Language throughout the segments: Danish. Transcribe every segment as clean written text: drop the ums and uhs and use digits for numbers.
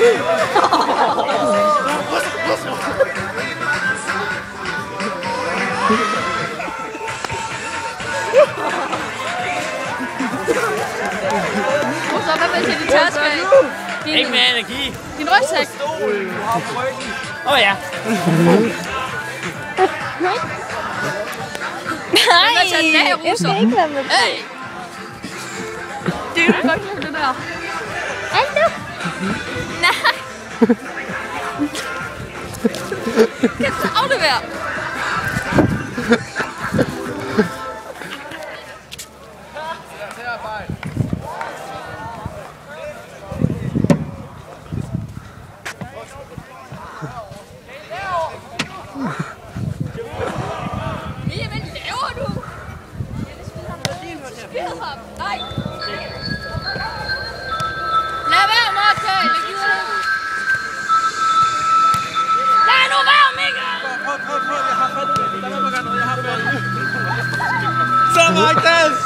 Så hvad med til din taske? Ikke mere energi. Din rygsæk. Åh ja. Nej. Hvad tager den af, Rosa? Jeg skal ikke være med. Det er jo godt lide det der. Aldo! Nej. Kan du aflevere? Mia, hvad laver du? Spil ham. Nej. Lad være, Martin. Jeg gider ikke. Lad nu være, Mikkel. Prøv. Jeg har fat i det. Lad være med at gøre noget. Jeg har fat i det. Så Magdas!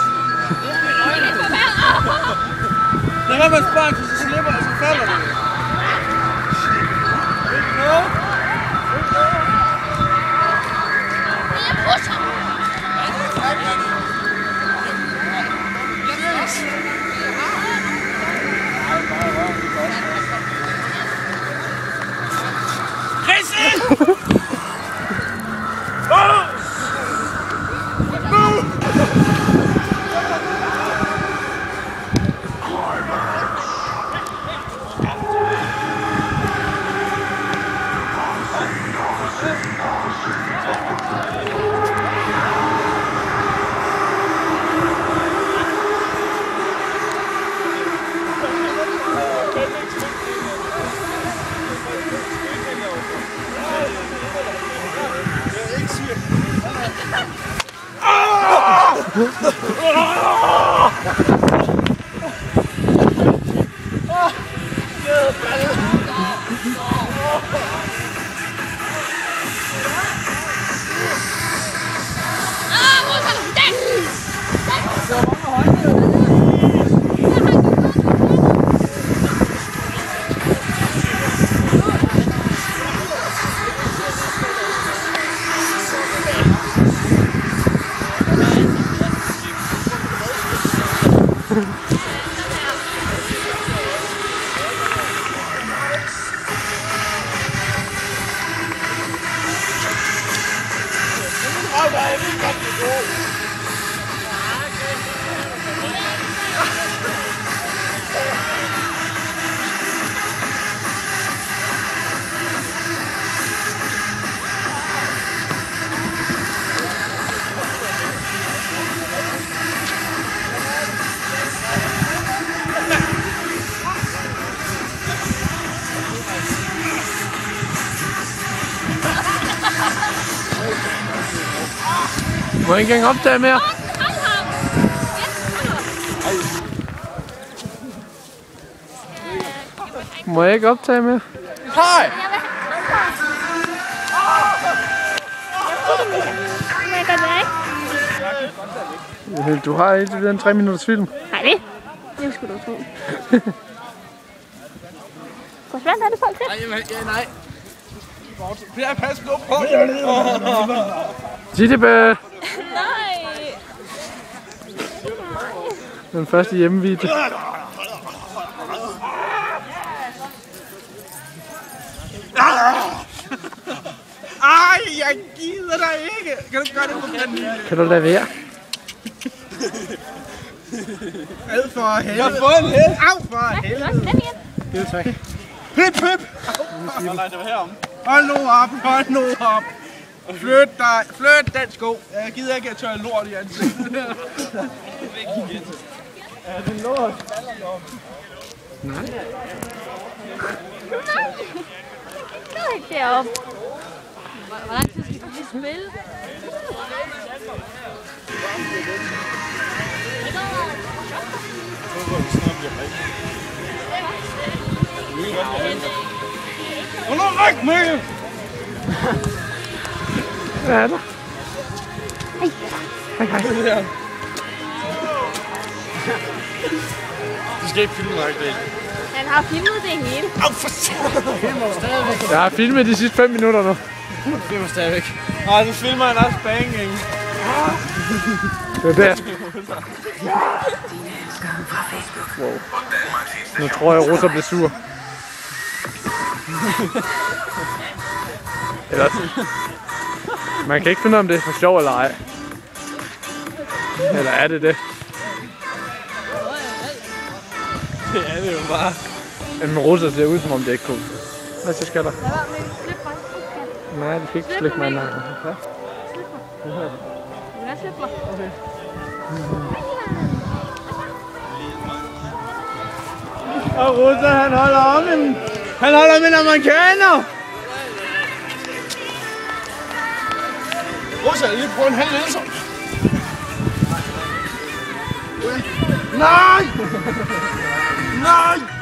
Lad være med at sparke, så slipper og så falder det. Må jeg ikke engang opdage mere? Må jeg ikke optage mere? Hej! Må jeg gøre det, ikke? Du har ikke den 3 minutters film. Nej, det skulle du tro. Hvor svært er det folk til? Nej. Per, pas nu på! Sig det bare. Nej. Den første hjemmevideo. Ej, jeg gider dig ikke! Kan du gøre det på Pernille? Kan du lade være? Ad for helvede! Jeg har fået en hest! Au for helvede! Det er tak. Hip, hip! Nej, det var herom. Hold nu op! Flyt den sko! Jeg gider ikke at tørre lort i ansigtet. Er det lort? Nej. Gå ikke derop. Hvor lang tid skal du lige spille? Hold nu væk, Mikkel! Hvad er der? Hej. Du skal ikke filme mig, det. Han har filmet det hele. Jeg har filmet de sidste 5 minutter nu. Det var stadigvæk. Og nu filmer han også banging. Det er der. Wow. Nu tror jeg, Rosa bliver sur. Ellers. Man kan ikke finde ud af, om det er for sjov eller ej. Eller er det det? Det er det jo bare. Men Rosa ser ud, som om det ikke kunne. Hvad så skal der? Lad være med at slippe mig. Nej, du skal ikke slikke mig i nakken. Du kan slippe mig. Okay. Og Rosa, han holder om en... Han holder med en amerikaner! Rosa, lige prøv en halv Nelson. Nej! Nej!